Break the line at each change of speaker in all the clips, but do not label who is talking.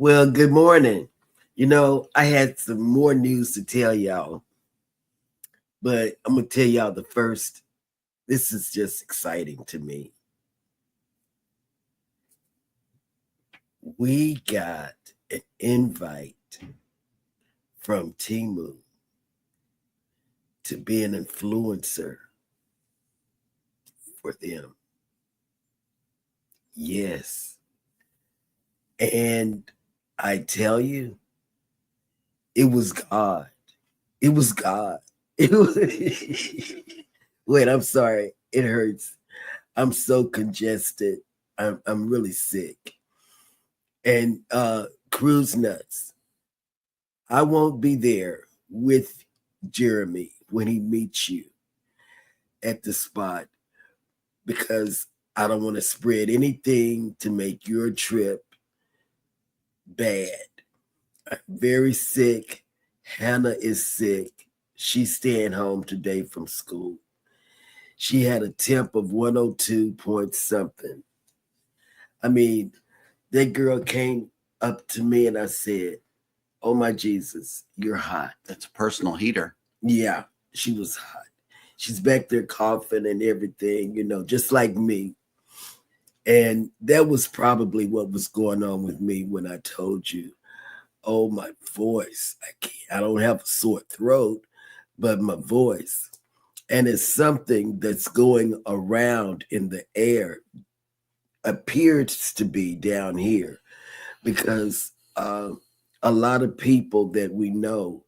Well, good morning. I had some more news to tell y'all, but I'm going to tell y'all the first. This is just exciting to me. We got an invite from Timu to be an influencer for them. Yes. And I tell you, it was God. It was God. It was. Wait, I'm sorry. It hurts. I'm so congested. I'm really sick. And cruise nuts. I won't be there with Jeremy when he meets you at the spot because I don't want to spread anything to make your trip bad. I'm very sick. Hannah is sick. She's staying home today from school. She had a temp of 102 point something. I mean, that girl came up to me and I said, "Oh my Jesus, you're hot."
That's a personal heater.
Yeah, she was hot. She's back there coughing and everything, just like me. And that was probably what was going on with me when I told you, oh, my voice. I don't have a sore throat, but my voice. And it's something that's going around in the air, appears to be down here, because a lot of people that we know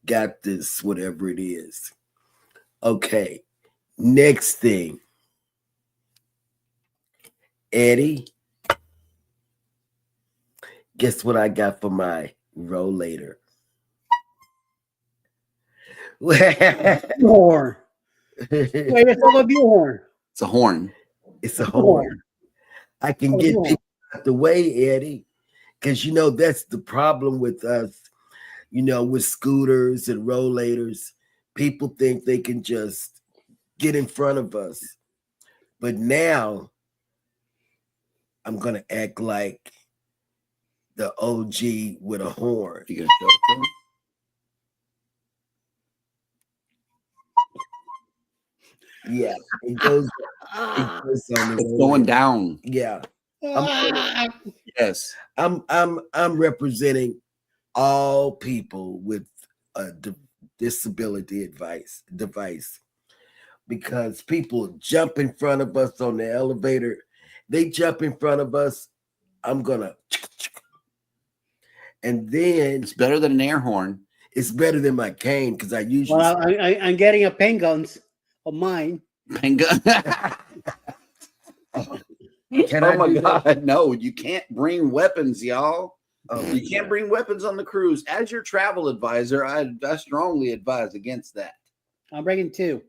got this, whatever it is. Okay, next thing. Eddie, guess what I got for my roll later?
Horn. Wait, let's talk about horn.
It's a horn.
It's a horn. I can get people out the way, Eddie, because that's the problem with us. With scooters and rollators, people think they can just get in front of us. But now I'm gonna act like the OG with a horn.
You gonna show it to him?
Yeah, it goes on the
It's going down.
Yeah.
Yes.
I'm representing all people with a disability device, because people jump in front of us on the elevator. They jump in front of us. I'm gonna, and then
It's better than an air horn.
it's better than my cane because I usually.
Well, I'm getting a pain guns of mine.
Pain gun. Oh my God. No, you can't bring weapons, y'all. You can't bring weapons on the cruise. As your travel advisor, I strongly advise against that.
I'm bringing two.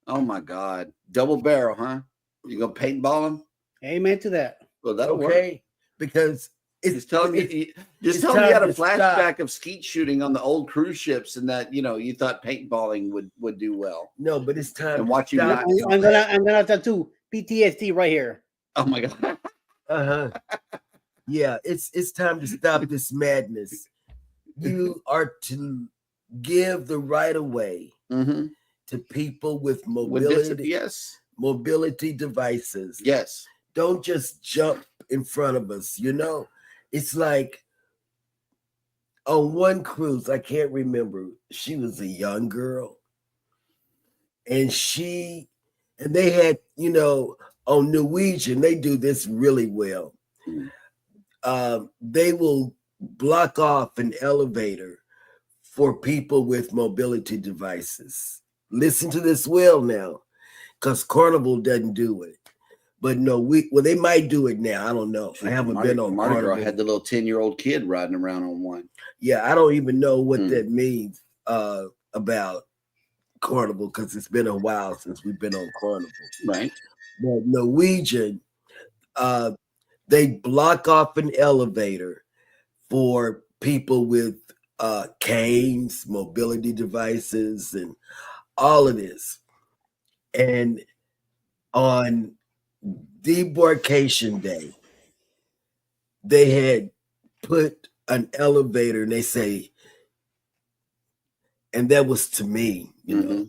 Oh my God. Double barrel, huh? You gonna paintball them?
Amen to that.
Well, that'll work.
Because
Just tell me you had a flashback of skeet shooting on the old cruise ships, and that you thought paintballing would do well.
No, but it's time.
And watch you not.
I'm gonna tattoo PTSD right here.
Oh my God.
Yeah, it's time to stop this madness. You are to give the right of way to people with mobility.
Yes.
Mobility devices.
Yes.
Don't just jump in front of us. It's like on one cruise, I can't remember. She was a young girl, and they had, on Norwegian, they do this really well. They will block off an elevator for people with mobility devices. Listen to this well now, because Carnival doesn't do it. But no, they might do it now. I don't know. I haven't been on
Mardi
Carnival.
Gras had the little 10-year-old kid riding around on one.
Yeah, I don't even know what that means about Carnival, because it's been a while since we've been on Carnival.
Right.
But Norwegian, they block off an elevator for people with canes, mobility devices, and all of this. And on debarkation day, they had put an elevator and they say, and that was to me, you know.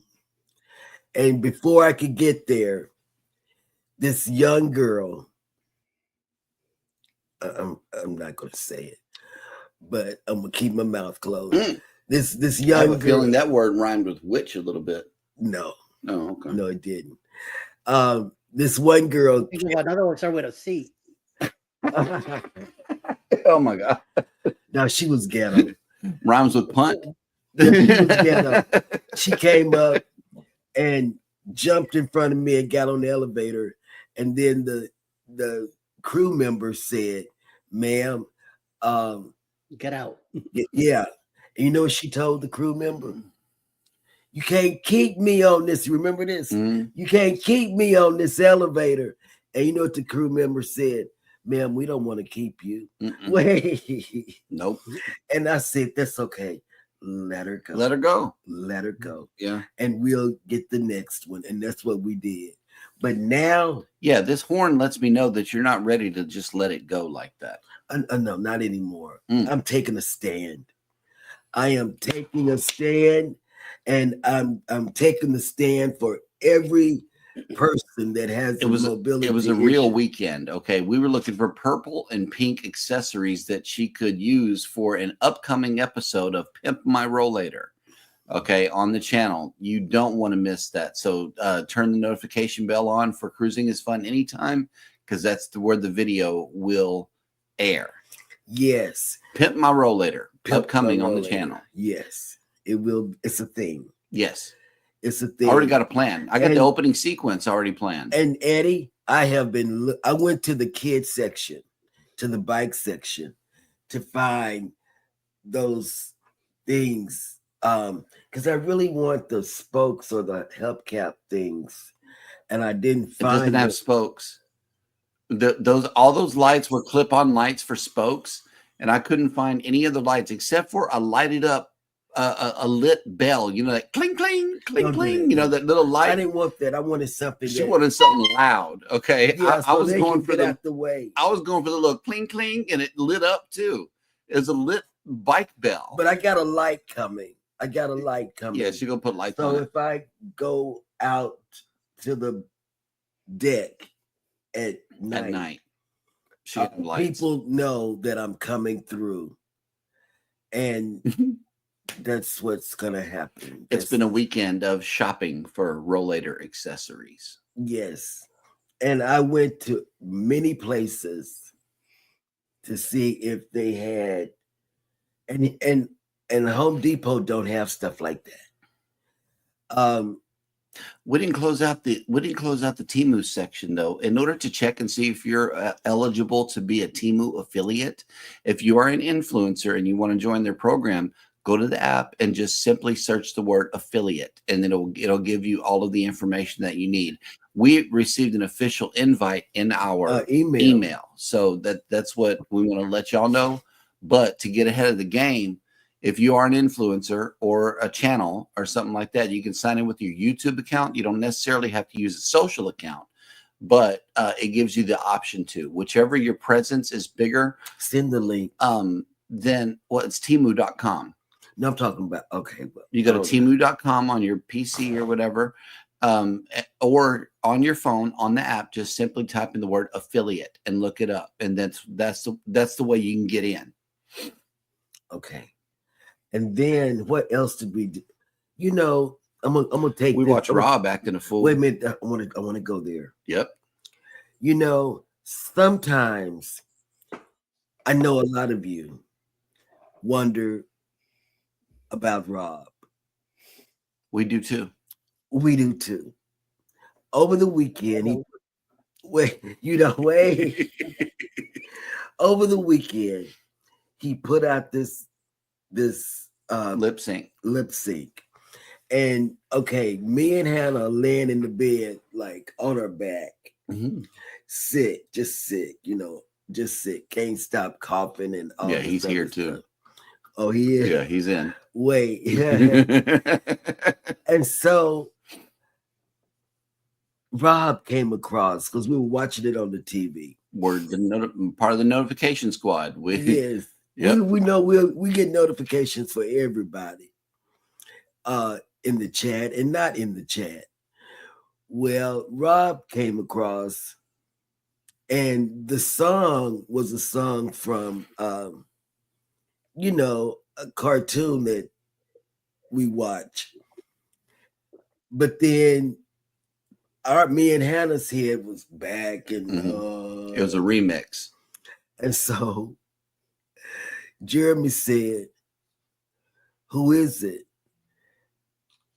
And before I could get there, this young girl, I'm not going to say it, but I'm going to keep my mouth closed. This young
I have a
girl,
feeling that word rhymed with witch a little bit.
No.
Oh, okay.
No, it didn't. This one girl.
Think about another one start with a C.
Oh my God.
Now she was ghetto.
Rhymes with punt.
Yeah, she was ghetto. She came up and jumped in front of me and got on the elevator. And then the crew member said, "Ma'am,
get out."
Yeah. And you know what she told the crew member? "You can't keep me on this." Remember this? You can't keep me on this elevator. And you know what the crew member said? "Ma'am, we don't want to keep you." Wait.
Nope.
And I said, "That's okay. Let her go.
Let her go.
Let her go."
Yeah.
And we'll get the next one. And that's what we did. But now.
Yeah, this horn lets me know that you're not ready to just let it go like that.
No, not anymore. I'm taking a stand. I am taking a stand. And I'm taking the stand for every person that has mobility.
It was a real weekend. Okay. We were looking for purple and pink accessories that she could use for an upcoming episode of Pimp My Rollator. Okay, on the channel. You don't want to miss that. So turn the notification bell on for Cruising is Fun Anytime, because that's where the video will air.
Yes.
Pimp My Rollator, upcoming on the channel.
Yes. It will. It's a thing.
Yes.
It's a thing.
I already got a plan. I got the opening sequence already planned.
And Eddie, I went to the kids section, to the bike section, to find those things. Because I really want the spokes or the hubcap things. And I didn't find
it. Doesn't have spokes. All those lights were clip-on lights for spokes. And I couldn't find any other lights except for a lighted up a lit bell, you know, that cling, cling, cling, cling, you know, that little light.
I didn't want that. I wanted something.
She wanted something loud. Okay.
Yeah,
I was going for
the way.
I was going for the little cling, cling, and it lit up too. It was a lit bike bell.
But I got a light coming.
Yeah, she's going to put lights on.
So if I go out to the deck at night, people know that I'm coming through. And that's what's gonna happen.
It's been a weekend of shopping for Rollator accessories.
Yes, and I went to many places to see if they had, and Home Depot don't have stuff like that.
We didn't close out the Temu section though. In order to check and see if you're eligible to be a Temu affiliate, if you are an influencer and you want to join their program, go to the app and just simply search the word affiliate, and then it'll give you all of the information that you need. We received an official invite in our email. So that's what we want to let y'all know. But to get ahead of the game, if you are an influencer or a channel or something like that, you can sign in with your YouTube account. You don't necessarily have to use a social account, but it gives you the option to. Whichever your presence is bigger,
send the link.
Then it's Temu.com.
No, I'm talking about, okay.
You go to Temu.com on your PC or whatever, or on your phone on the app. Just simply type in the word affiliate and look it up, and that's the way you can get in.
Okay. And then what else did we do? You know, I'm gonna take.
We watched Rob acting a fool.
Wait a minute, I want to go there.
Yep.
You know, sometimes I know a lot of you wonder about Rob.
We do too.
We do too. Over the weekend, over the weekend, he put out this
lip sync.
And okay, me and Hannah laying in the bed, like on her back, sick, just sick, just sick. Can't stop coughing and all.
Yeah, he's here too.
Stuff. Oh, he is?
Yeah, he's in.
Wait. And so Rob came across, because we were watching it on the TV.
We're part of the notification squad.
Yes.
Yep.
We know we get notifications for everybody in the chat and not in the chat. Well, Rob came across, and the song was a song from a cartoon that we watch. But then me and Hannah's head was back, and
It was a remix.
And so Jeremy said, "Who is it?"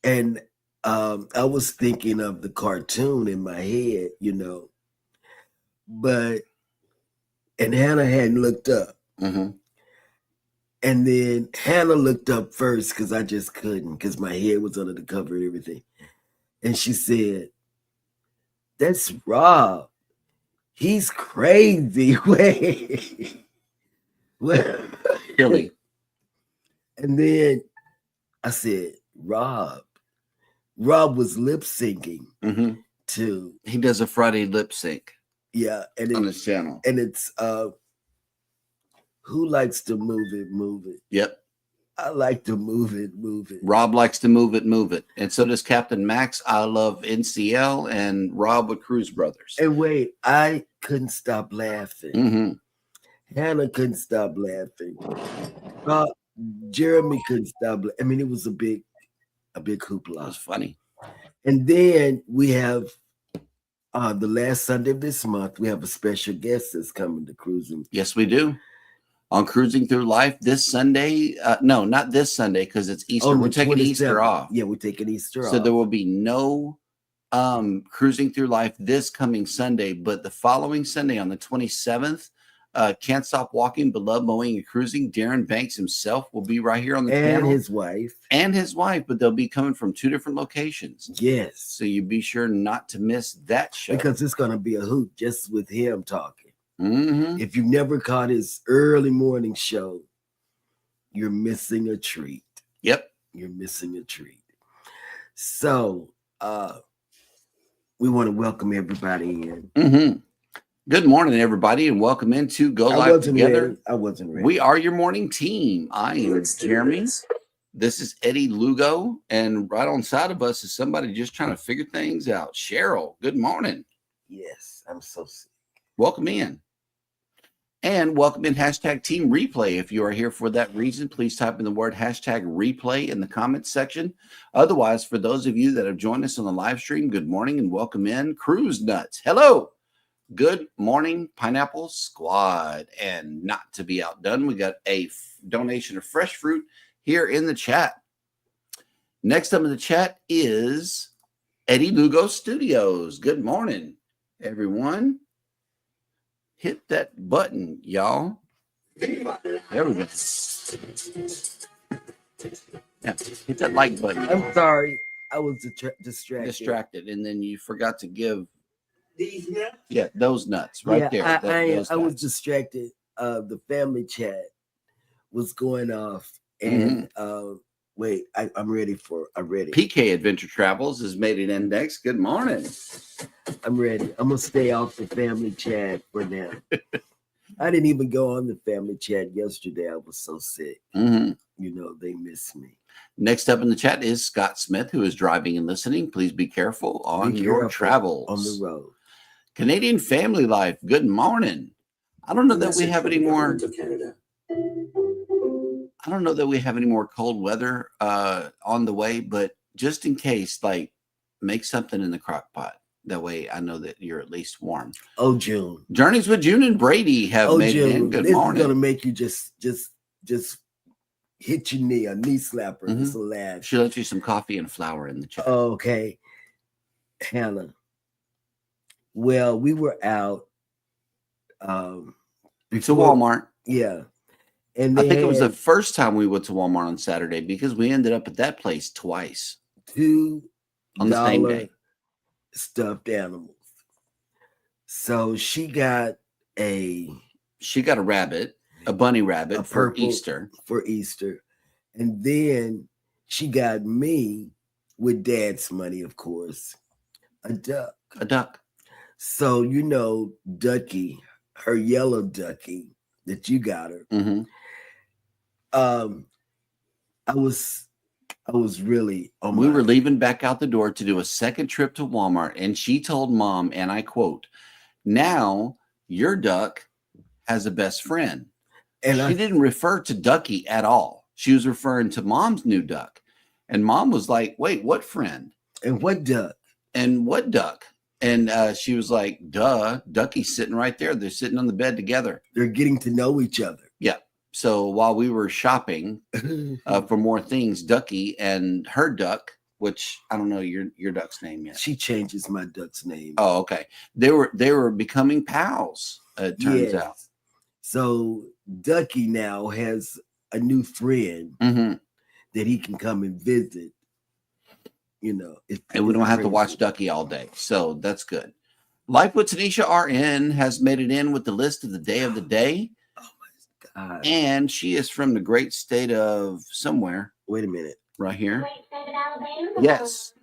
And I was thinking of the cartoon in my head, and Hannah hadn't looked up.
Mm-hmm.
And then Hannah looked up first because I just couldn't, because my head was under the cover and everything. And she said, "That's Rob. He's crazy." Wait.
Billy.
And then I said, Rob. Rob was lip syncing to.
He does a Friday lip sync.
Yeah. And
on his channel.
And it's who likes to move it, move it.
Yep.
I like to move it, move it.
Rob likes to move it, move it. And so does Captain Max. I love NCL and Rob with Cruise Brothers.
And wait, I couldn't stop laughing. Hannah couldn't stop laughing. Jeremy couldn't stop. I mean, it was a big hoopla.
It was funny.
And then we have the last Sunday of this month, we have a special guest that's coming to Cruising.
Yes, we do. On Cruising Through Life this Sunday. No, not this Sunday because it's Easter. We're taking Easter off.
Yeah, we're taking Easter off.
So there will be no Cruising Through Life this coming Sunday, but the following Sunday on the 27th, Can't Stop Walking, Beloved Mowing and Cruising. Darren Banks himself will be right here on the channel. And his wife, but they'll be coming from 2 different locations.
Yes.
So you be sure not to miss that show.
Because it's going to be a hoot just with him talking.
Mm-hmm.
If you've never caught his early morning show, you're missing a treat.
Yep.
You're missing a treat. So we want to welcome everybody in.
Mm-hmm. Good morning, everybody, and welcome into Go Live Together.
I wasn't ready.
We are your morning team. I am Jeremy. This is Eddie Lugo, and right on side of us is somebody just trying to figure things out. Cheryl, good morning.
Yes, I'm so sick.
Welcome in. And welcome in hashtag Team Replay. If you are here for that reason, please type in the word hashtag replay in the comments section. Otherwise, for those of you that have joined us on the live stream, good morning and welcome in. Cruise Nuts, hello. Good morning, Pineapple Squad. And not to be outdone, we got a donation of fresh fruit here in the chat. Next up in the chat is Eddie Lugo Studios. Good morning, everyone. Hit that button, y'all. There we go. Yeah, hit that like button.
I'm sorry. I was distracted.
And then you forgot to give
These nuts?
Yeah, those nuts right there.
I was distracted. The family chat was going off, and wait, I'm ready.
PK Adventure Travels has made an index. Good morning.
I'm ready. I'm gonna stay off the family chat for now. I didn't even go on the family chat yesterday. I was so sick.
Mm-hmm.
They miss me.
Next up in the chat is Scott Smith, who is driving and listening. Please be careful on your travels.
On the road.
Canadian Family Life, good morning. I don't know that we have any more. I don't know that we have any more cold weather on the way, but just in case, make something in the crock pot. That way I know that you're at least warm.
Oh, June.
Journeys with June and Brady have made it in. Good morning.
This is gonna make you just hit your knee, a knee slapper.
Mm-hmm.
Just a laugh.
She left you some coffee and flour in the chat.
Okay. Hannah. Well, we were out
to Walmart.
Yeah. And
I think it was the first time we went to Walmart on Saturday because we ended up at that place twice.
$2
on the same day.
Stuffed animals. So she got a
rabbit, a bunny rabbit for Easter.
For Easter. And then she got me, with Dad's money, of course, a duck.
A duck.
So, Ducky, her yellow ducky that you got her, Um, I was really on
We
my
were leaving back out the door to do a second trip to Walmart, and she told Mom, and I quote, "Now your duck has a best friend."
and
She
I
didn't refer to Ducky at all. She was referring to Mom's new duck. And Mom was like, "Wait, what friend?
and what duck?
And what duck?" And she was like, "Duh, Ducky's sitting right there. They're sitting on the bed together."
They're getting to know each other.
Yeah. So while we were shopping for more things, Ducky and her duck, which I don't know your duck's name yet.
She changes my duck's name.
Oh, okay. They were becoming pals. It turns out.
So Ducky now has a new friend that he can come and visit. You know,
and we don't have to watch Ducky all day, so that's good. Life with Tanisha RN has made it in with the list of the day of the day.
Oh my God!
And she is from the great state of somewhere.
Wait a minute.
Right here. Yes.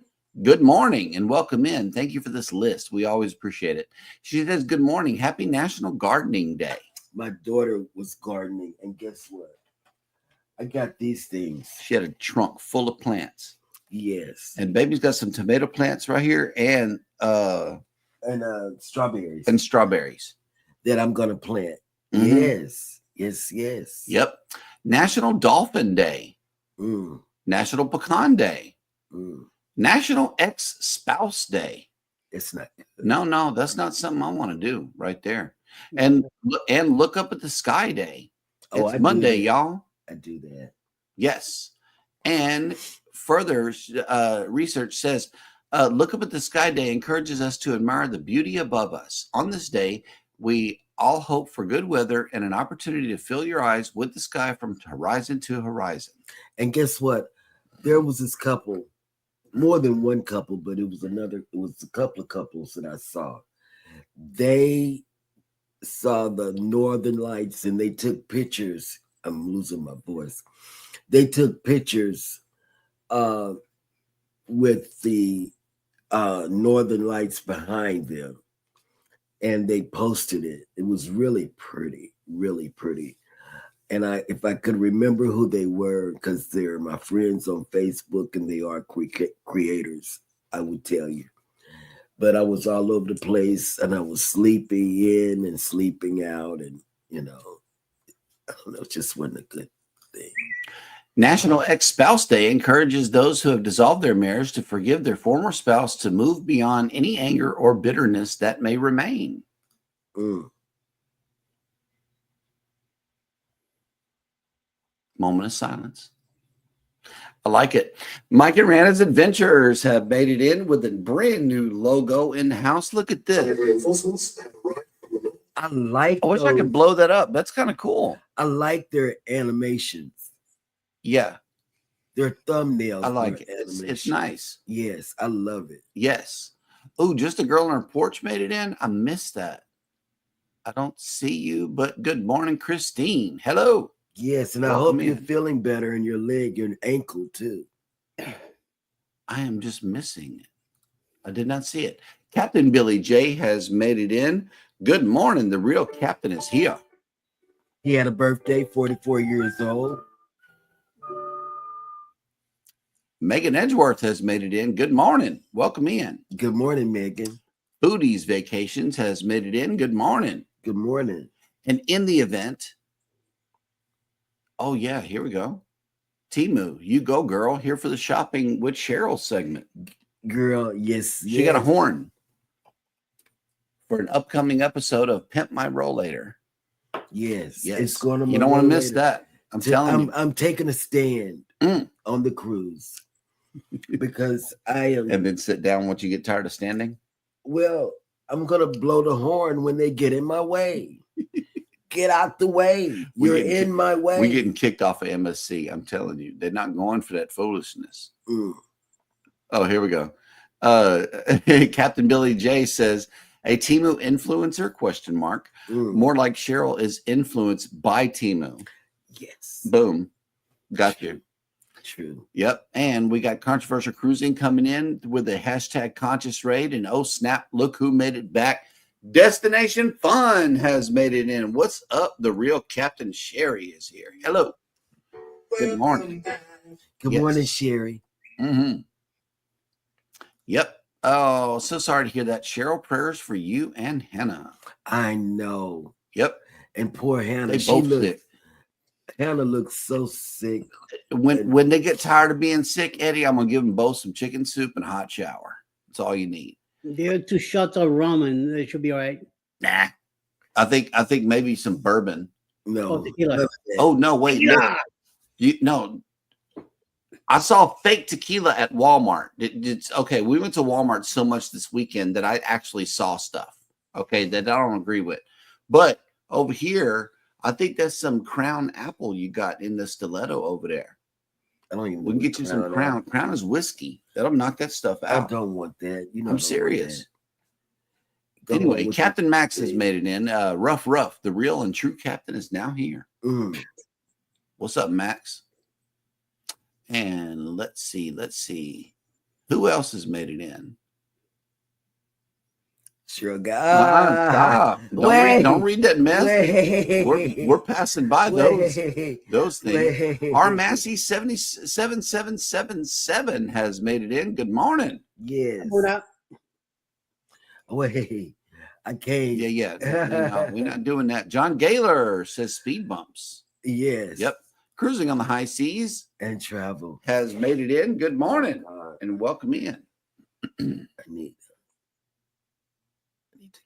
Good morning and welcome in. Thank you for this list. We always appreciate it. She says, "Good morning. Happy National Gardening Day."
My daughter was gardening, and guess what? I got these things.
She had a trunk full of plants.
Yes.
And baby's got some tomato plants right here and
strawberries.
And strawberries.
That I'm gonna plant.
Mm-hmm.
Yes.
Yep. National Dolphin Day. National Pecan Day. National Ex-Spouse Day.
It's not good.
No, that's not something I want to do right there. And look up at the sky day. It's Monday, y'all.
I do that.
Yes. And further research says, look up at the sky day encourages us to admire the beauty above us. On this day, we all hope for good weather and an opportunity to fill your eyes with the sky from horizon to horizon.
And guess what? There was this couple, more than one couple, but it was a couple of couples that I saw. They saw the northern lights and they took pictures. I'm losing my voice. They took pictures with the northern lights behind them, and they posted it. It was really pretty, really pretty. And if I could remember who they were, because they're my friends on Facebook and they are creators, I would tell you. But I was all over the place, and I was sleeping in and sleeping out, and I don't know, it just wasn't a good thing.
National Ex-Spouse Day encourages those who have dissolved their marriage to forgive their former spouse to move beyond any anger or bitterness that may remain. Moment of silence. I like it. Mike and Rana's Adventures have made it in with a brand new logo in the house. Look at this.
I wish
I could blow that up. That's kind of cool.
I like their animations.
Yeah.
Their thumbnails.
I like it. It's nice.
Yes, I love it.
Yes. Oh, just a girl on her porch made it in. I missed that. I don't see you, but good morning, Christine. Hello.
Yes, and I hope you're feeling better in your leg, your ankle too.
I am just missing it. I did not see it. Captain Billy J has made it in. Good morning. The real captain is here.
He had a birthday, 44 years old.
Megan Edgeworth has made it in. Good morning. Welcome in.
Good morning, Megan.
Booty's Vacations has made it in. Good morning.
Good morning.
And in the event, oh yeah, here we go. Timu, you go, girl. Here for the shopping with Cheryl segment.
Girl, yes.
She got a horn for an upcoming episode of Pimp My Rollator.
Yes.
It's going to. You don't want to miss that. I'm telling you.
I'm taking a stand on the cruise because I am.
And then sit down once you get tired of standing.
Well, I'm gonna blow the horn when they get in my way. Get out the way. You're in my way.
We're getting kicked off of MSC. I'm telling you, they're not going for that foolishness. Oh, here we go. Captain Billy J says, a Timu influencer, ? More like Cheryl is influenced by Timu.
Yes.
Boom. Got you.
True.
Yep. And we got Controversial Cruising coming in with a hashtag conscious raid. And oh, snap, look who made it back. Destination Fun has made it in. What's up? The real Captain Sherry is here. Hello. Good morning.
Good
Yes.
morning, Sherry.
Mm-hmm. Yep. Oh, so sorry to hear that. Cheryl, prayers for you and Hannah.
I know.
Yep.
And poor Hannah.
They
She
both
looks
sick.
Hannah looks so sick.
When they get tired of being sick, Eddie, I'm gonna give them both some chicken soup and hot shower. That's all you need.
They're 2 shots of rum and they should be all right.
Nah. I think maybe some bourbon.
No.
Oh, tequila.
none of that.
Oh no, wait, no. No. I saw fake tequila at Walmart. It's okay. We went to Walmart so much this weekend that I actually saw stuff, okay, that I don't agree with. But over here, I think that's some Crown Apple you got in the stiletto over there.
I don't even
We can get you some Crown. Crown is whiskey. That'll knock that stuff out.
I don't want that. You know,
I'm serious. Anyway, Captain Max has made it in. Rough, the real and true captain is now here. What's up, Max? And let's see. Who else has made it in?
Sure, God.
Stop. Don't read that mess. We're passing by those things. Our Massey 7777 has made it in. Good morning.
Yes. Wait, I can't.
Yeah. No, we're not doing that. John Gaylor says speed bumps.
Yes.
Yep. Cruising on the high seas
and travel
has made it in. Good morning and welcome in.
I need to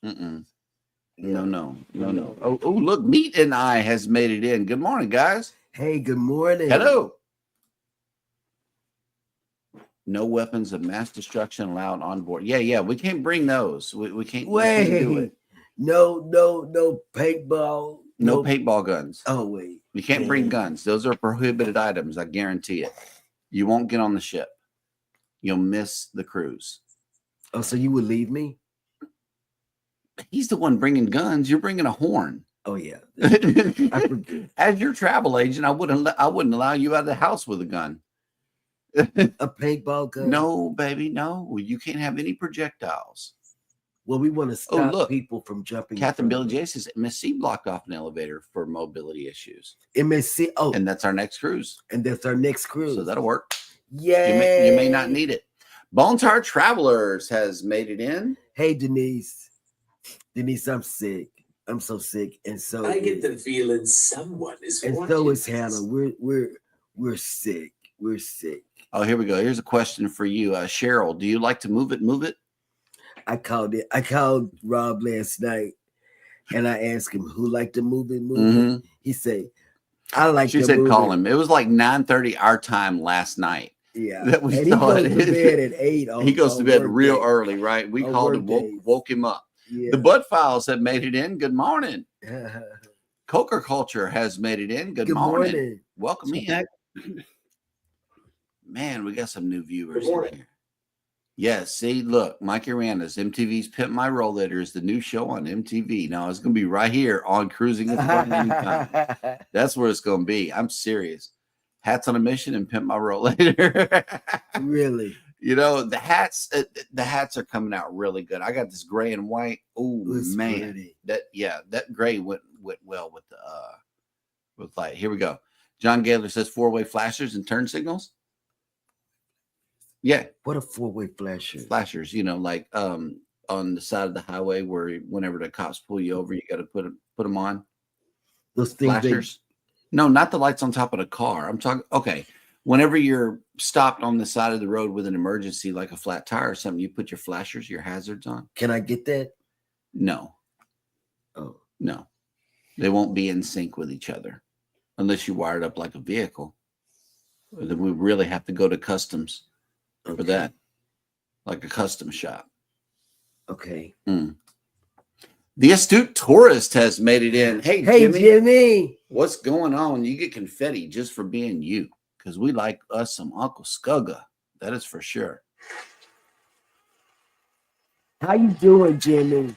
go.
No. Oh, look, Meat and I has made it in. Good morning, guys.
Hey, good morning.
Hello. No weapons of mass destruction allowed on board. Yeah. We can't bring those. We can't.
Wait.
We can't do it.
No paintball.
No paintball guns.
Oh, wait.
You can't bring guns. Those are prohibited items. I guarantee it. You won't get on the ship. You'll miss the cruise.
Oh, so you would leave me?
He's the one bringing guns. You're bringing a horn.
Oh, yeah.
As your travel agent, I wouldn't allow you out of the house with a gun.
A paintball gun?
No, baby, no. You can't have any projectiles.
Well, we want to stop people from jumping.
Captain Billy J says MSC blocked off an elevator for mobility issues.
MSC,
and that's our next cruise.
So
that'll work.
Yeah,
you may not need it. Bone Tar Travelers has made it in.
Hey, Denise, I'm sick. I'm so sick, and so
I get the feeling someone is.
And so is Hannah. We're sick. We're sick.
Oh, here we go. Here's a question for you, Cheryl. Do you like to move it? Move it.
I called Rob last night and I asked him who liked to move it. He said, I like to move it. She said
call him. It was like 9:30 our time last night.
Yeah.
That we
and
thought.
He goes to bed at 8.
He goes to bed real early, right? We called him, woke him up. Yeah. The Bud Files have made it in. Good morning. Coker Culture has made it in. Good morning. Welcome in. Man, we got some new viewers in here. Yes, see, look, Mike Aranda's MTV's Pimp My Rollator is the new show on MTV. Now it's going to be right here on Cruising with Fun Anytime. That's where it's going to be. I'm serious. Hats on a Mission and Pimp My Rollator.
Really?
You know, the hats are coming out really good. I got this gray and white. Oh man, pretty. That gray went well with the with light. Here we go. John Gaylor says 4-way flashers and turn signals. Yeah.
What a 4-way flasher?
Flashers, you know, like on the side of the highway where whenever the cops pull you over, you got to put them on.
Those things.
Flashers. No, not the lights on top of the car. I'm talking. Okay, whenever you're stopped on the side of the road with an emergency, like a flat tire or something, you put your flashers, your hazards on.
Can I get that?
No.
Oh
no, they won't be in sync with each other unless you wire it up like a vehicle. Then we really have to go to customs. For that, like a custom shop.
Okay.
The Astute Tourist has made it in. Hey
Jimmy.
What's going on? You get confetti just for being you, because we like us some Uncle Scugga. That is for sure.
How you doing, Jimmy?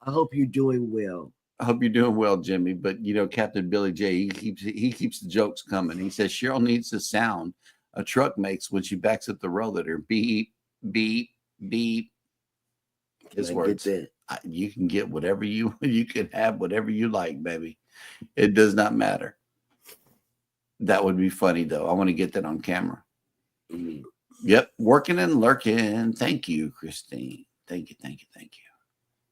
I hope you're doing well.
I hope you're doing well, Jimmy. But you know, Captain Billy J, he keeps the jokes coming. He says Cheryl needs the sound a truck makes when she backs up the rollator. Beep, beep, beep. His words. You can get whatever you can have whatever you like, baby. It does not matter. That would be funny though. I want to get that on camera.
Mm.
Yep, working and lurking. Thank you, Christine. Thank you.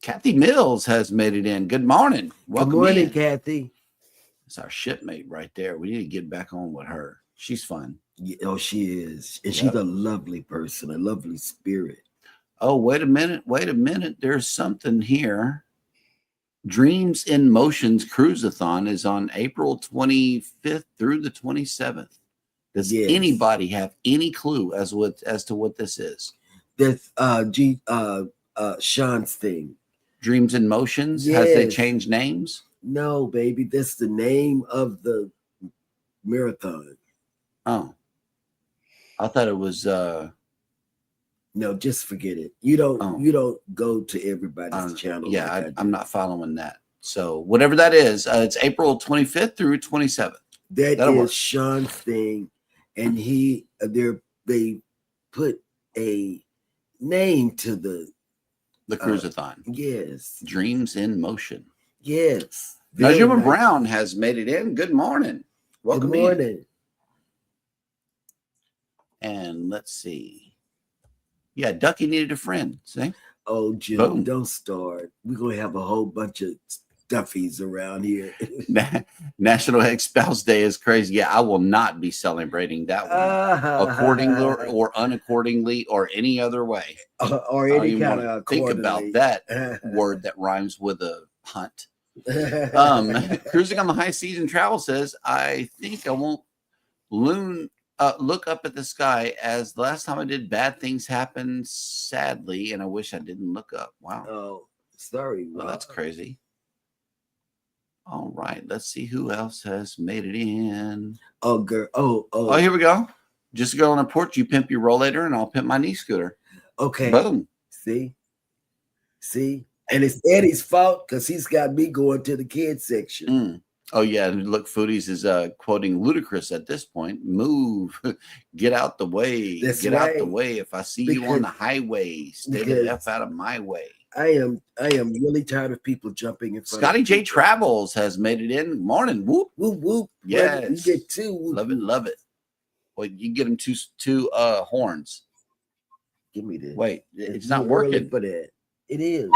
Kathy Mills has made it in. Good morning. Welcome
Good morning,
in.
Kathy.
It's our shipmate right there. We need to get back on with her. She's fun.
Yeah, oh, she is. And
Yep.
she's a lovely person, a lovely spirit.
Oh, wait a minute. There's something here. Dreams in Motions Cruise-a-thon is on April 25th through the 27th. Does
Yes.
anybody have any clue as to what this is?
That's Sean's thing.
Dreams in Motions? Has they
Yes.
changed names?
No, baby, that's the name of the marathon.
Oh. I thought it was
No, just forget it. You don't go to everybody's channel.
Yeah,
like
I'm not following that. So whatever that is, it's April 25th through 27th.
That'll
work.
is Sean's thing, and they put a name to the
Cruise-a-thon.
yes,
Dreams in Motion.
yes.
Najuma
Very
Brown has made it in. Good morning. Welcome
Good morning.
in. And let's see. Yeah, Ducky needed a friend. See?
Oh, Jim,
Boom.
don't start. We're gonna have a whole bunch of stuffies around here.
National Ex-Spouse Day is crazy. Yeah, I will not be celebrating that one. Accordingly or unaccordingly or any other way.
or
I don't
any
even
kind
wanna
of
think about that word that rhymes with a hunt. Cruising on the High Seas and Travel says, I think I won't look up at the sky, as the last time I did, bad things happened sadly, and I wish I didn't look up. Wow.
Oh, sorry.
Well, that's crazy. All right, let's see who else has made it in.
Oh, girl.
Oh, here we go. Just a girl on a porch. You pimp your rollator, and I'll pimp my knee scooter.
Okay.
Boom.
See, and it's Eddie's fault because he's got me going to the kids section.
Mm. Oh yeah, and look, Foodies is quoting Ludacris at this point. Move, get out the way.
That's
Get out
right.
the way. If I see you on the highway, stay the F out of my way.
I am really tired of people jumping in front.
Scotty
of
J
people.
Travels has made it in. Morning, whoop.
Whoop whoop.
Yes.
You get two. Whoop,
Love it,
whoop.
love it. Well, you get them two horns.
Give me this.
Wait, it's
too
not
early
working.
for that. It is.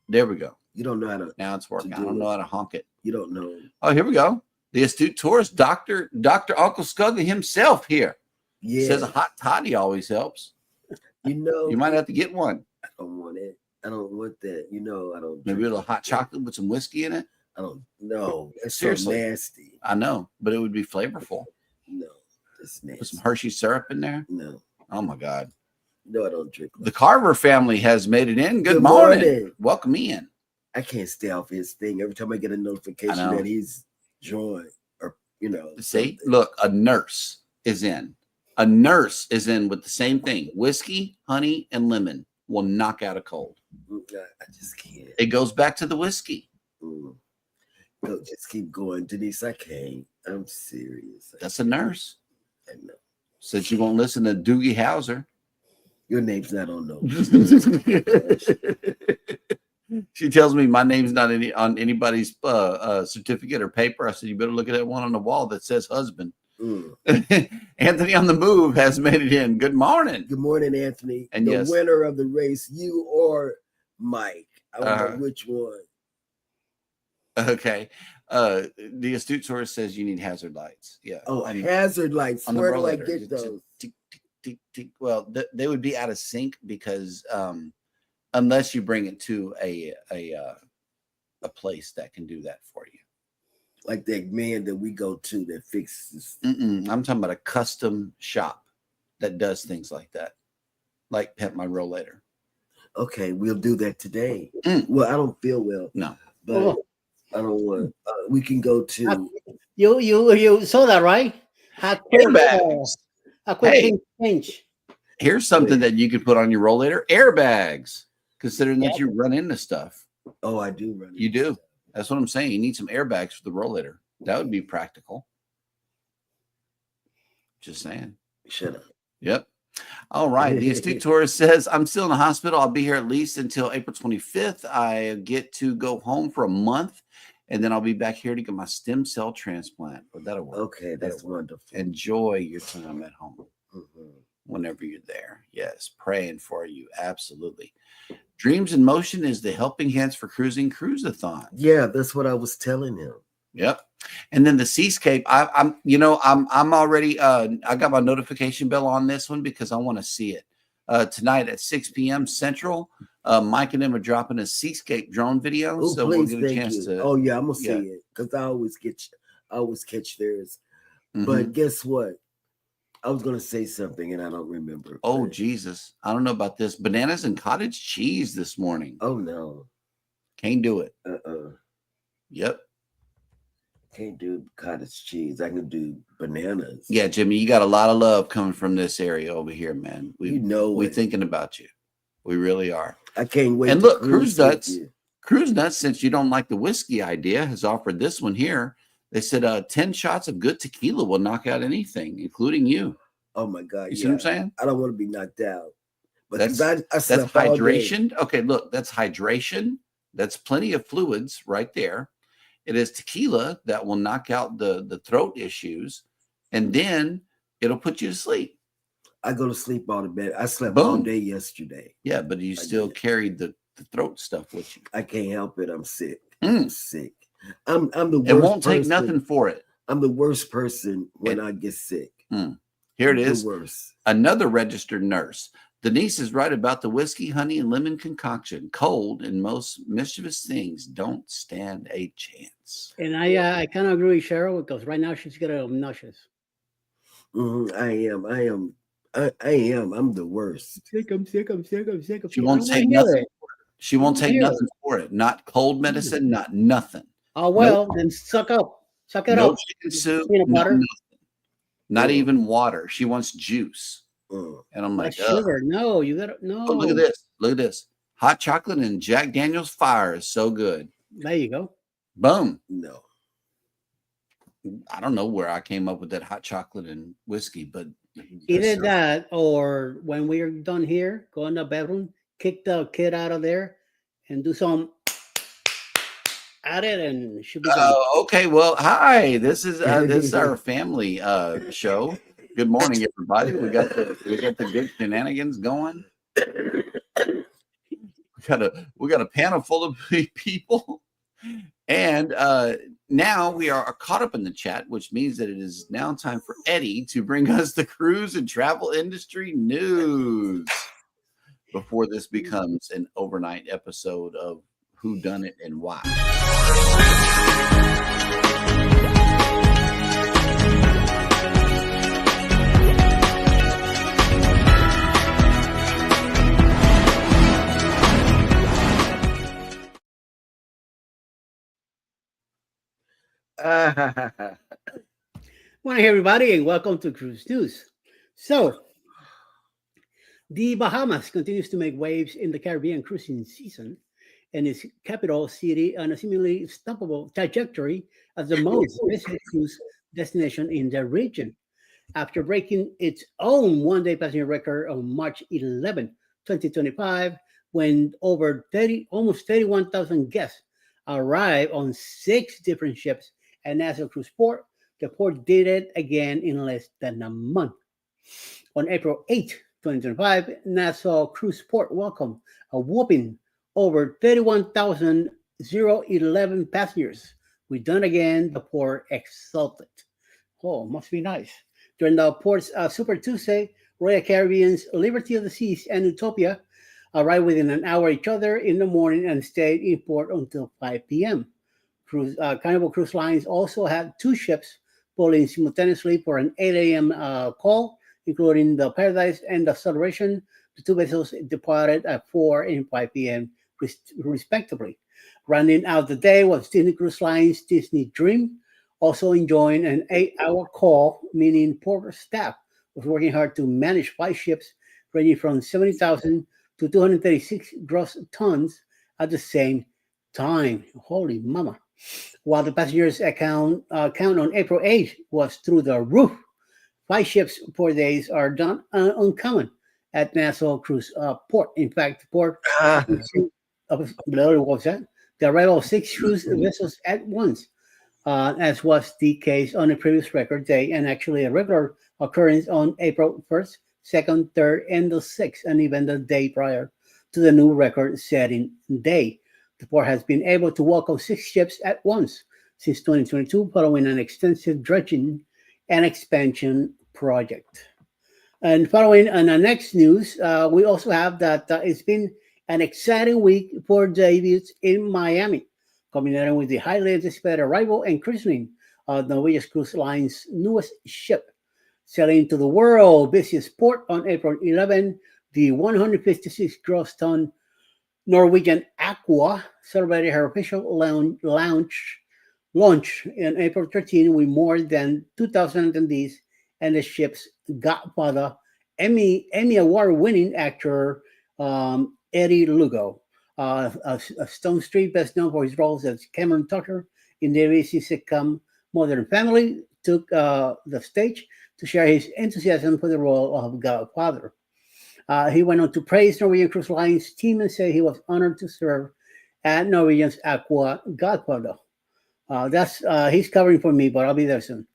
There we go.
You don't know how to.
Now it's working. I
do
don't
it.
know how to honk it.
You don't know.
Oh, here we go. The astute tourist, Dr. Uncle Scuggy himself here.
Yeah.
Says a hot toddy always helps.
You know.
You might have to get one.
I don't want it. I don't want that. You know. I don't.
Maybe a little hot chocolate with some whiskey in it.
I don't know. That's
Seriously.
so nasty.
I know, but it would be flavorful.
No, it's nasty.
Put some Hershey syrup in there.
No,
Oh my God.
no, I don't drink.
The Carver family has made it in. Good
Good
morning.
morning.
Welcome in.
I can't stay off his thing. Every time I get a notification
I know.
that he's joined, or
See,
something.
look, a nurse is in. A nurse is in with the same thing. Whiskey, honey, and lemon will knock out a cold.
I just can't.
It goes back to the whiskey.
No, just keep going, Denise. I can't. I'm serious.
That's a nurse.
I know.
Said you won't listen to Doogie Howser.
Your name's not on no.
She tells me my name's not on anybody's certificate or paper. I said, you better look at that one on the wall that says husband. Anthony on the Move has made it in. Good morning.
Good morning, Anthony.
And
the
yes.
winner of the race, you or Mike. I don't know which one.
Okay. The astute source says you need hazard lights. Yeah.
Oh, hazard lights.
On the
Where do I
rollator.
get
Just
those?
tick, tick, tick, tick. Well, they would be out of sync because unless you bring it to a place that can do that for you.
Like that man that we go to that fixes.
I'm talking about a custom shop that does things like that, like Pimp My Rollator.
Okay, we'll do that today.
Mm.
Well, I don't feel well.
No.
But I don't want. We can go to.
You saw that, right? A quick change.
Here's something that you could put on your rollator: airbags. Considering that you run into stuff.
Oh, I do run.
You do. That's what I'm saying. You need some airbags for the rollator. That would be practical. Just saying.
Shut up.
Yep. All right. The Astute Tourist says, I'm still in the hospital. I'll be here at least until April 25th. I get to go home for a month, and then I'll be back here to get my stem cell transplant. But that'll work.
Okay, that's wonderful.
Enjoy your time at home whenever you're there. Yes, praying for you. Absolutely. Dreams in Motion is the Helping Hands for Cruising Cruise-a-thon.
Yeah, that's what I was telling him.
Yep. And then the Seascape, I'm already I got my notification bell on this one because I want to see it. Tonight at 6 p.m. Central, Mike and them are dropping a Seascape drone video.
Oh,
so
please,
we'll get a chance to.
Oh yeah, I'm gonna see it because I always catch theirs. But guess what? I was gonna say something and I don't remember.
Oh Jesus. I don't know about this. Bananas and cottage cheese this morning.
Oh no.
Can't do it. Yep.
Can't do cottage cheese. I can do bananas.
Yeah, Jimmy, you got a lot of love coming from this area over here, man. We're
it.
thinking about you. We really are.
I can't wait.
And look, Cruise Nuts, since you don't like the whiskey idea, has offered this one here. They said 10 shots of good tequila will knock out anything, including you.
Oh my God.
You see what I'm saying?
I don't want to be knocked out. But
that's hydration. Okay, look, that's hydration. That's plenty of fluids right there. It is tequila that will knock out the throat issues, and then it'll put you to sleep.
I go to sleep all the bed. I slept all day yesterday.
Yeah, but you still carried the throat stuff with you.
I can't help it. I'm sick. I'm sick. I'm the worst.
It won't take nothing for it.
I'm the worst person when I get sick.
Here it is.
The worst.
Another registered nurse. Denise is right about the whiskey, honey, and lemon concoction. Cold and most mischievous things don't stand a chance.
And I kind of agree with Cheryl because right now she's getting obnoxious.
I am. I'm the worst.
I'm sick.
She won't take nothing. She won't take nothing for it. Not cold medicine, not nothing.
Oh well, then suck up. Suck it up.
Chicken soup,
water.
Not even water. She wants juice. And I'm like,
sugar. No, you gotta no.
Oh, look at this. Look at this. Hot chocolate and Jack Daniel's Fire is so good.
There you go.
Boom.
No.
I don't know where I came up with that hot chocolate and whiskey, but
either that or when we're done here, go in the bedroom, kick the kid out of there, and do some at it, and should be done.
Okay. Well, hi. This is our family show. Good morning, everybody. We got the good shenanigans going. We got a panel full of people, and now we are caught up in the chat, which means that it is now time for Eddie to bring us the cruise and travel industry news before this becomes an overnight episode of Who Done It and Why.
Morning, everybody, and welcome to Cruise News. So, the Bahamas continues to make waves in the Caribbean cruising season, and its capital city on a seemingly unstoppable trajectory as the most visited cruise destination in the region. After breaking its own one-day passenger record on March 11, 2025, when almost 31,000 guests arrived on 6 different ships at Nassau Cruise Port, the port did it again in less than a month. On April 8, 2025, Nassau Cruise Port welcomed a whopping over 31,011 passengers. We done again, the port exulted. Oh, must be nice. During the port's Super Tuesday, Royal Caribbean's Liberty of the Seas and Utopia arrived within an hour each other in the morning and stayed in port until 5 p.m. Carnival Cruise Lines also had 2 ships pulling simultaneously for an 8 a.m. Call, including the Paradise and the Celebration. The 2 vessels departed at 4 and 5 p.m. respectively. Rounding out the day was Disney Cruise Lines' Disney Dream, also enjoying an 8-hour call, meaning port staff was working hard to manage 5 ships ranging from 70,000 to 236 gross tons at the same time. Holy mama. While the passengers count on April 8th was through the roof, 5 ships per days are not uncommon at Nassau Cruise Port. In fact, the port
Ah,
of what was that? The arrival of 6 cruise vessels at once, as was the case on the previous record day, and actually a regular occurrence on April 1st, 2nd, 3rd, and the 6th, and even the day prior to the new record setting day. The port has been able to welcome 6 ships at once since 2022, following an extensive dredging and expansion project. And following on the next news, we also have that it's been an exciting week for debuts in Miami, culminating with the highly anticipated arrival and christening of Norwegian Cruise Line's newest ship. Sailing to the world busiest port on April 11, the 156 gross ton Norwegian Aqua celebrated her official launch on April 13 with more than 2,000 attendees and the ship's godfather, Emmy Award winning actor Eddie Lugo. Stone Street, best known for his roles as Cameron Tucker in the ABC sitcom Modern Family, took the stage to share his enthusiasm for the role of Godfather. He went on to praise Norwegian Cruise Line's team and say he was honored to serve at Norwegian's Aqua Godfather. That's He's covering for me, but I'll be there soon.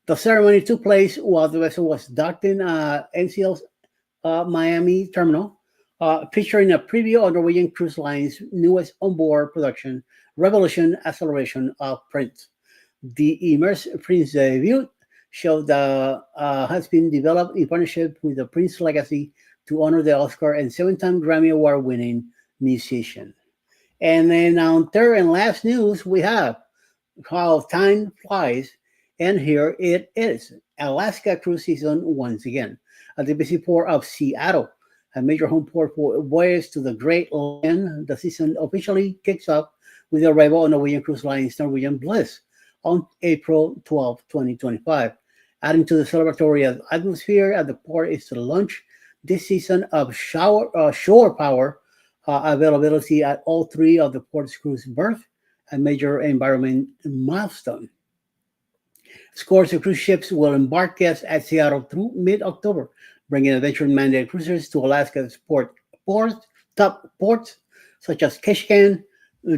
The ceremony took place while the vessel was docked in NCL's Miami terminal, featuring a preview of Norwegian Cruise Line's newest onboard production, Revolution Acceleration of Print. The immersive Prince debut show that has been developed in partnership with the Prince Legacy to honor the Oscar and 7-time Grammy Award winning musician. And then on third and last news, we have how time flies, and here it is. Alaska cruise season once again at the busy port of Seattle, a major home port for voyage to the Great Land. The season officially kicks off with the arrival on Norwegian Cruise Line's Norwegian Bliss on April 12, 2025. Adding to the celebratory atmosphere at the port is the launch this season of shore power availability at all 3 of the port's cruise berth, a major environment milestone. Scores of cruise ships will embark guests at Seattle through mid-October, bringing adventure-minded cruisers to Alaska's top ports such as Ketchikan,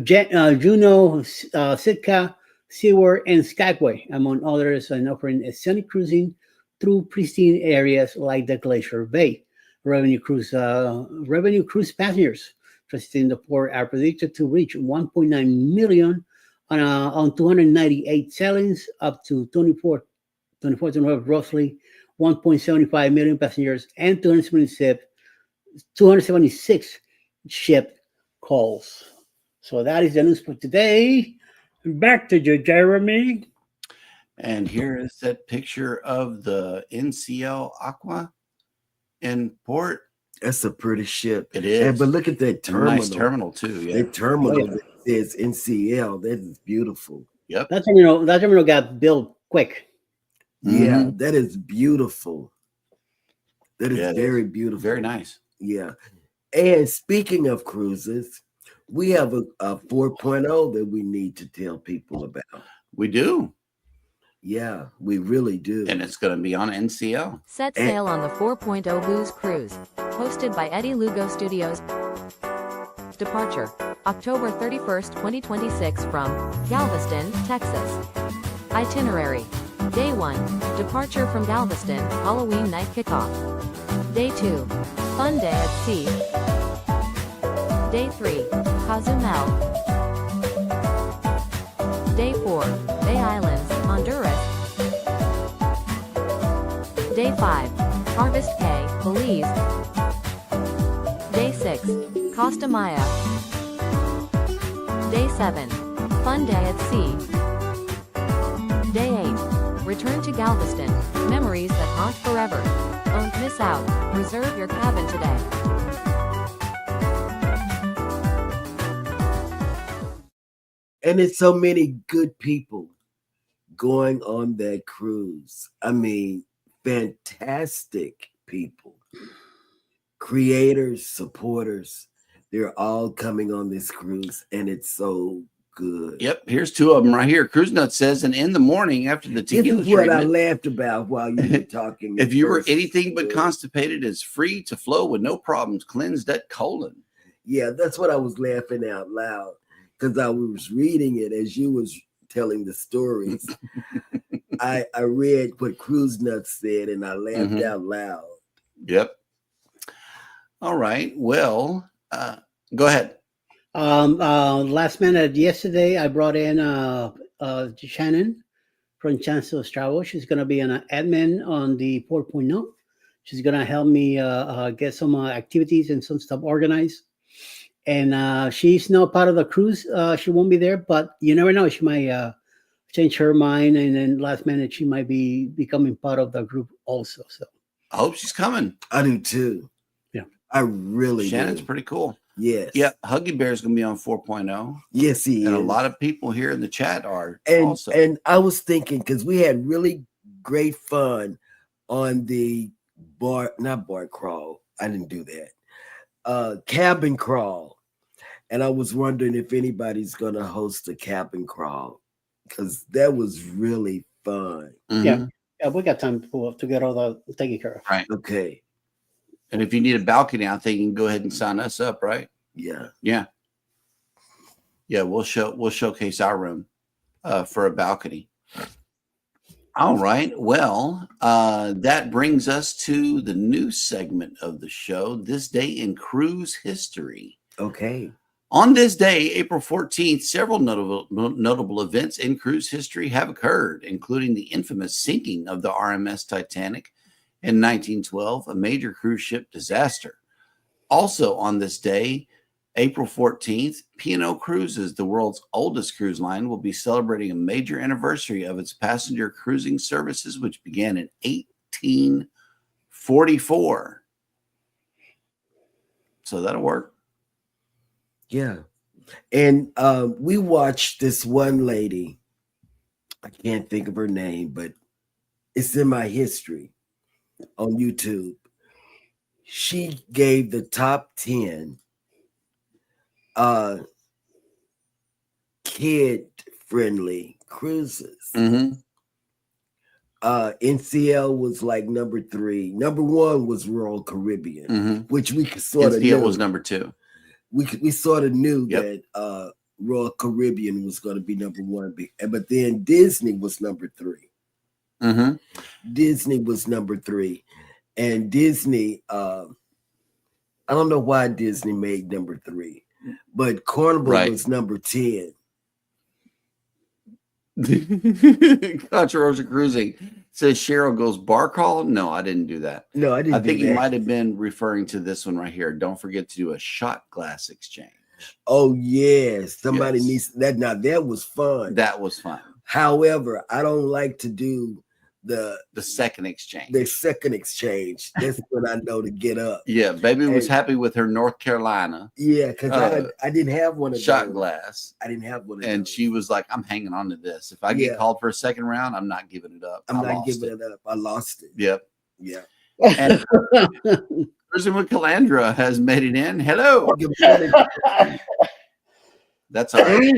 Juneau, Sitka, Seward, and Skagway, among others, and offering scenic cruising through pristine areas like the Glacier Bay. Revenue cruise passengers transiting the port are predicted to reach 1.9 million on 298 sailings, up to 24 roughly 1.75 million passengers, and 276 ship calls. So that is the news for today. Back to you, Jeremy.
And here is that picture of the NCL Aqua in port.
that's a pretty ship.
It is.
But look at that terminal.
Nice terminal too. Yeah.
That terminal
Oh, yeah.
that says NCL. That is beautiful.
Yep.
That terminal got built quick.
Yeah,
Mhm.
that is beautiful. That is
Yeah, it
very beautiful.
Very nice.
Yeah. And speaking of cruises, we have a 4.0 that we need to tell people about.
We do.
Yeah, we really do.
And it's going to be on NCL.
Set sail on the 4.0 Booze Cruise, hosted by Eddie Lugo Studios. Departure, October 31st, 2026 from Galveston, Texas. Itinerary, Day 1, departure from Galveston, Halloween night kickoff. Day 2, fun day at sea. Day 3, Cozumel. Day 4, Bay Islands, Honduras. Day 5, Harvest Caye, Belize. Day 6, Costa Maya. Day 7, fun day at sea. Day 8, return to Galveston, memories that haunt forever. Don't miss out, reserve your cabin today.
And it's so many good people going on that cruise. I mean, fantastic people. Creators, supporters, they're all coming on this cruise, and it's so good.
Yep, here's two of them right here. Cruise Nut says, and in the morning after the
This
tequila
is what I
treatment,
laughed about while you were talking.
if you were
first.
anything but constipated, it's free to flow with no problems. Cleanse that colon.
Yeah, that's what I was laughing out loud because I was reading it as you was telling the stories. I read what Cruise Nuts said and I laughed out loud.
Yep. All right. Well, go ahead.
Last minute yesterday, I brought in Shannon from Chancellor's Travel. She's going to be an admin on the 4.0. She's going to help me get some activities and some stuff organized. And she's not part of the cruise. She won't be there, but you never know. She might change her mind, and then last minute she might be becoming part of the group also. So
I hope she's coming.
I do too.
Yeah.
I really
Shannon's
do.
pretty cool.
Yes.
Yeah. Huggy Bear's going to be on 4.0.
Yes, he
And
is.
a lot of people here in the chat are
and
also.
and I was thinking because we had really great fun on the not bar crawl. I didn't do that. Cabin crawl. And I was wondering if anybody's gonna host a cabin crawl because that was really fun.
yeah, we got time to get all the taken care of.
Right.
Okay.
And if you need a balcony, I think you can go ahead and sign us up, right?
Yeah.
Yeah. Yeah, we'll showcase our room for a balcony. All right. Well, that brings us to the new segment of the show, This Day in Cruise History.
Okay.
On this day, April 14th, several notable events in cruise history have occurred, including the infamous sinking of the RMS Titanic in 1912, a major cruise ship disaster. Also on this day, April 14th, P&O Cruises, the world's oldest cruise line, will be celebrating a major anniversary of its passenger cruising services, which began in 1844. So that'll work.
Yeah. And we watched this one lady. I can't think of her name, but it's in my history on YouTube. She gave the top 10 kid-friendly cruises. NCL was like number 3. Number 1 was Royal Caribbean, which we sort of
NCL
knew.
was number 2.
We sort of knew
Yep.
that Royal Caribbean was going to be number 1, but then Disney was number 3. Disney was number 3, and Disney. I don't know why Disney made number 3, but Carnival was number 10.
Controversial Cruising says Cheryl goes bar call. No, I didn't do that.
No, I didn't.
I think
do
you
that.
might have been referring to this one right here. Don't forget to do a shot glass exchange.
Oh yes, somebody
Yes.
needs that. Now that was fun.
That was fun.
However, I don't like to do the
second exchange.
The second exchange. That's when I know to get up.
Yeah, baby was
And-
happy with her North Carolina
Yeah, because I didn't have one of
shot
those.
glass.
I didn't have one of
And
those.
she was like, I'm hanging on to this. If I
Yeah.
get called for a second round, I'm not giving it up.
I'm
I
not
lost
giving it up. I lost it.
Yep.
Yeah.
And Cruising with Calandra has made it in. Hello.
Good morning.
That's all right.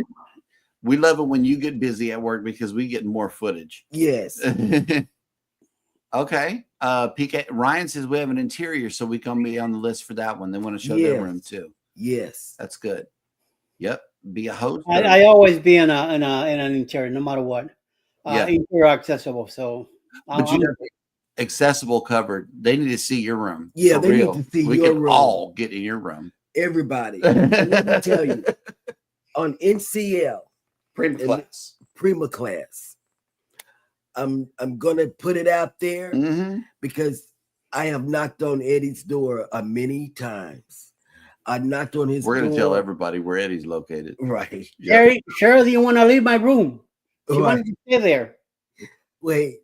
We love it when you get busy at work because we get more footage.
Yes.
Okay. PK Ryan says we have an interior, so we can be on the list for that one. They want to show their
Yes.
room too.
Yes.
That's good. Yep. Be a host.
I always be in an interior, no matter what.
Yeah.
Interior accessible. So
But you have accessible covered. They need to see your room.
Yeah,
for
they need
real.
to see
we
your
can
room.
all get in your room.
Everybody. And let me tell you, on NCL,
Prima class.
Prima class, I'm gonna put it out there because I have knocked on Eddie's door many times. I knocked on his
We're
door.
gonna tell everybody where Eddie's located.
Right.
Jerry, Cheryl, do you want to leave my room? She
Right.
wanted to stay there.
Wait,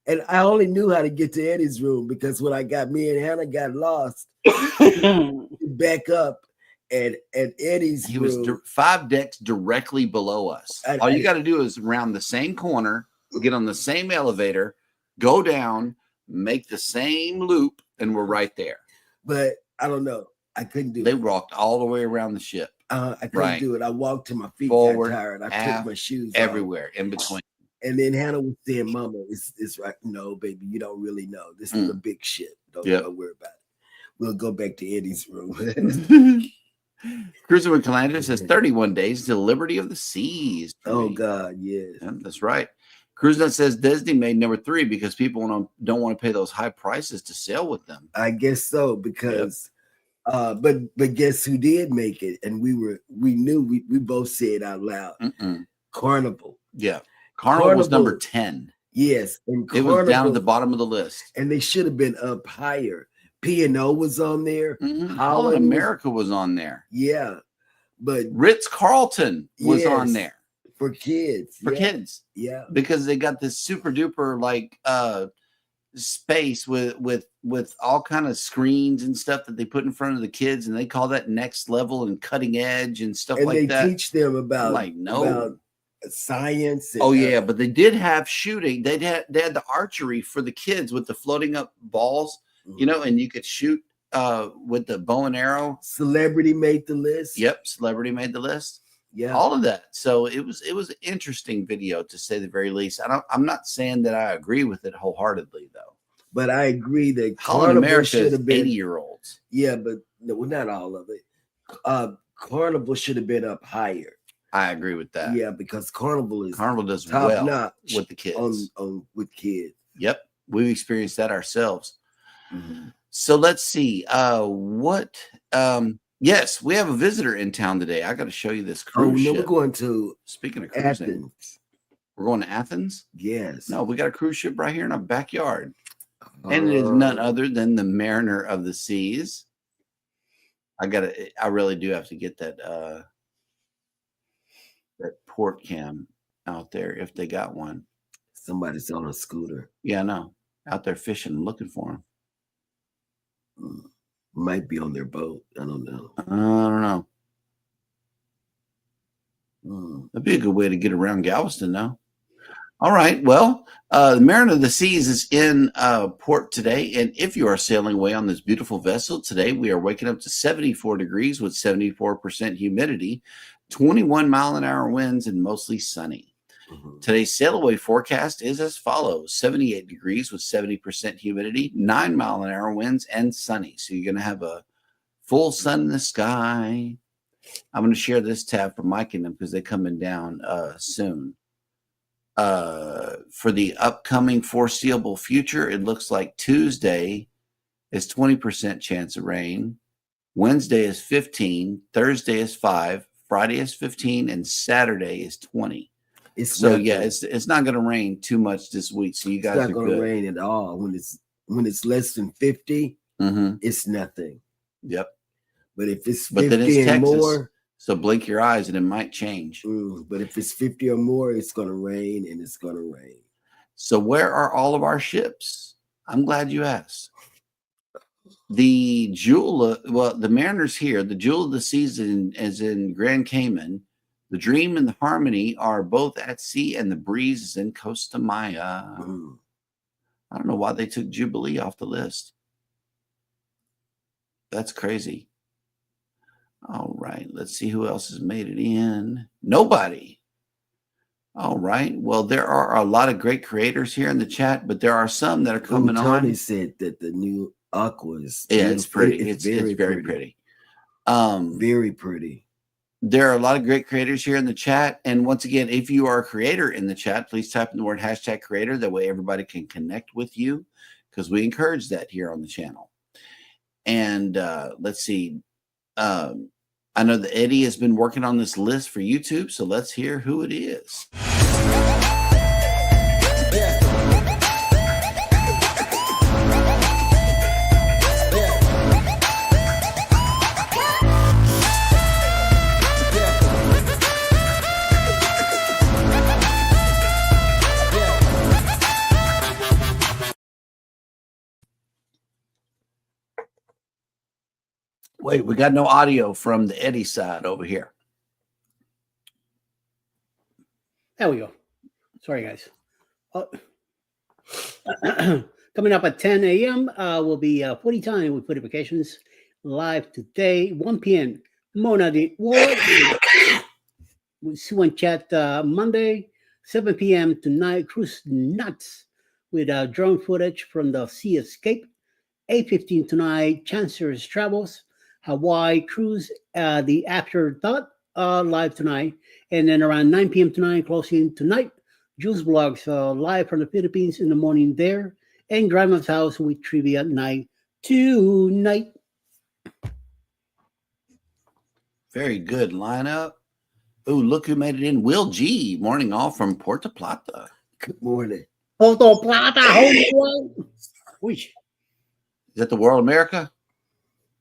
and I only knew how to get to Eddie's room because when me and Hannah got lost, back up at Eddie's
He
room.
was 5 decks directly below us. All you got to do is round the same corner, get on the same elevator, go down, make the same loop, and we're right there.
But I don't know. I couldn't do
They
it.
walked all the way around the ship.
I couldn't
Right.
do it. I walked till my feet
Forward,
got tired. I
half,
took my shoes off.
everywhere in between.
And then Hannah was saying, Mama, it's right. No, baby, you don't really know. This is the big shit. Don't worry about it. We'll go back to Eddie's room.
Cruising with Calandra says 31 days to Liberty of the Seas.
Oh, God, yes.
Yeah, that's right. CruiseNut says Disney made number 3 because people don't want to pay those high prices to sail with them.
I guess so, because but guess who did make it? And we knew we both said out loud. Carnival.
Yeah. Carnival was number 10.
Yes. And
it was down at the bottom of the list.
And they should have been up higher. P&O was on there.
Holland America was on there.
Yeah. But
Ritz-Carlton was on there.
For kids.
For kids.
Yeah.
Because they got this super duper like space with all kind of screens and stuff that they put in front of the kids, and they call that next level and cutting edge and stuff like that.
And they teach them about about science. And,
but they did have shooting. They had the archery for the kids with the floating up balls, and you could shoot with the bow and arrow.
Celebrity made the list.
Yep, Celebrity made the list.
Yeah,
all of that. So it was an interesting video, to say the very least. I'm not saying that I agree with it wholeheartedly, though.
But I agree that
Holland America should have been 80-year-olds.
Yeah, but no, not all of it. Carnival should have been up higher.
I agree with that.
Yeah, because Carnival does
top
well
notch with the kids.
With kids.
Yep, we've experienced that ourselves. So let's see. Yes, we have a visitor in town today. I got to show you this cruise ship.
We're going to.
Speaking of cruising, Athens. We're going to Athens.
Yes.
No, we got a cruise ship right here in our backyard, and it is none other than the Mariner of the Seas. I really do have to get that port cam out there if they got one.
Somebody's on a scooter.
Yeah, I know. Out there fishing, looking for them.
Might be on their boat. I don't know.
I don't know. That'd be a good way to get around Galveston, though. All right. Well, the Mariner of the Seas is in port today. And if you are sailing away on this beautiful vessel today, we are waking up to 74 degrees with 74% humidity, 21-mile-an-hour winds, and mostly sunny. Today's sail away forecast is as follows: 78 degrees with 70% humidity, 9-mile-an-hour winds, and sunny. So you're going to have a full sun in the sky. I'm going to share this tab for Mike and them because they're coming down soon. For the upcoming foreseeable future, it looks like Tuesday is 20% chance of rain. Wednesday is 15. Thursday is 5. Friday is 15. And Saturday is 20. It's not going to rain too much this week. So you guys are good. It's not going to
rain at all. When it's less than 50, it's nothing.
Yep.
But if it's 50 and more,
so blink your eyes and it might change.
But if it's 50 or more, it's going to rain, and it's going to rain.
So where are all of our ships? I'm glad you asked. The the Mariner's here. The Jewel of the Season is in Grand Cayman. The Dream and the Harmony are both at sea, and the Breeze is in Costa Maya. I don't know why they took Jubilee off the list. That's crazy. All right, let's see who else has made it in. Nobody. All right. Well, there are a lot of great creators here in the chat, but there are some that are coming on.
Tony said that the new Aqua is
it's pretty. It's very pretty.
Very pretty.
There are a lot of great creators here in the chat. And once again, if you are a creator in the chat, please type in the word #creator. That way everybody can connect with you, because we encourage that here on the channel. And let's see. I know that Eddie has been working on this list for YouTube, so let's hear who it is. Wait, we got no audio from the Eddie side over here.
There we go. Sorry, guys. Coming up at 10 a.m. Will be 40 time with Purifications live today, 1 p.m. Mona did what? We see one chat Monday, 7 p.m. tonight. Cruise nuts with drone footage from the Sea Escape. 8:15 tonight. Chancellor's Travels, Hawaii Cruise, the Afterthought live tonight. And then around 9 p.m. tonight, closing tonight. Juice Vlogs live from the Philippines in the morning there. And Grandma's House with trivia night tonight.
Very good lineup. Ooh, look who made it in. Will G. Morning all from Puerto Plata.
Good morning.
Puerto Plata, home. Which
Is that the World America?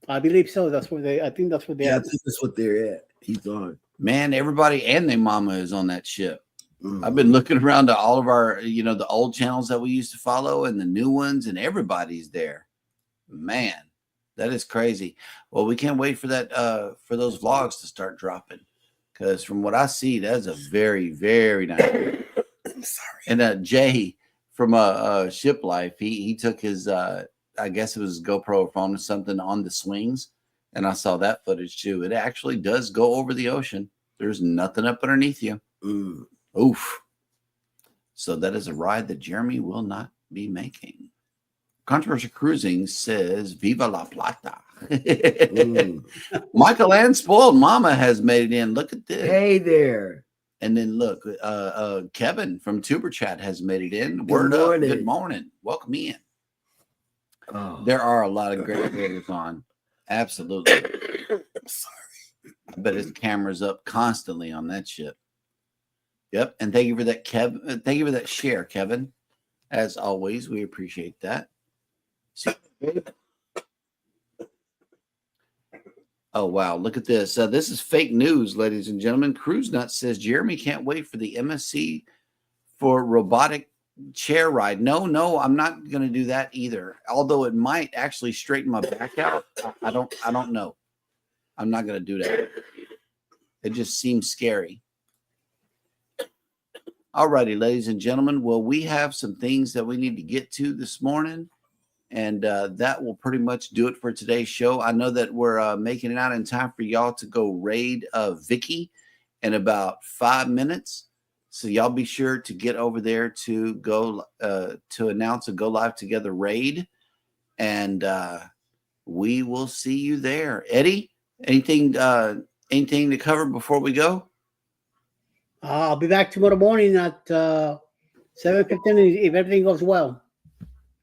I believe so. That's where they. I think that's where they.
Yeah, I
are.
think that's what they're at. He's on.
Man, everybody and their mama is on that ship.
Mm.
I've been looking around to all of our, the old channels that we used to follow and the new ones, and everybody's there. Man, that is crazy. Well, we can't wait for that, for those vlogs to start dropping, because from what I see, that's a very, very nice.
I'm sorry.
And Jay from Ship Life, he took his, I guess it was GoPro phone or something on the swings, and I saw that footage too. It actually does go over the ocean. There's nothing up underneath you.
Mm.
Oof. So that is a ride that Jeremy will not be making. Controversial Cruising says, Viva la Plata. Michael Ann Spoiled Mama has made it in. Look at this.
Hey there.
And then look, Kevin from Tuber Chat has made it in.
Good
Word up.
morning.
Good morning. Welcome in.
Oh,
There are a lot of great creators on. Absolutely.
I'm sorry.
I bet his camera's up constantly on that ship. Yep. And thank you for that, Kevin. Thank you for that share, Kevin. As always, we appreciate that. Oh, wow. Look at this. This is fake news, ladies and gentlemen. Cruise Nut says Jeremy can't wait for the MSC for robotic chair ride. No, I'm not going to do that either. Although it might actually straighten my back out. I don't know. I'm not going to do that. It just seems scary. All righty, ladies and gentlemen. Well, we have some things that we need to get to this morning. And that will pretty much do it for today's show. I know that we're making it out in time for y'all to go raid Vicky in about 5 minutes. So y'all be sure to get over there to go to announce a Go Live Together raid. And we will see you there. Eddie, anything to cover before we go?
I'll be back tomorrow morning at 7:15 if everything goes well.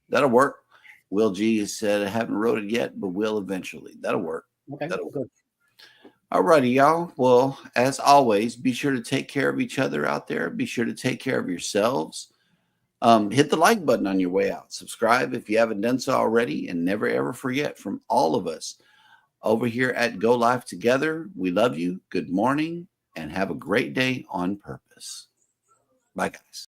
That'll work. Will G said, I haven't wrote it yet, but will eventually. That'll work.
Okay,
That'll work.
good.
All righty, y'all. Well, as always, be sure to take care of each other out there. Be sure to take care of yourselves. Hit the like button on your way out. Subscribe if you haven't done so already. And never, ever forget, from all of us over here at Go Live Together, we love you. Good morning and have a great day on purpose. Bye, guys.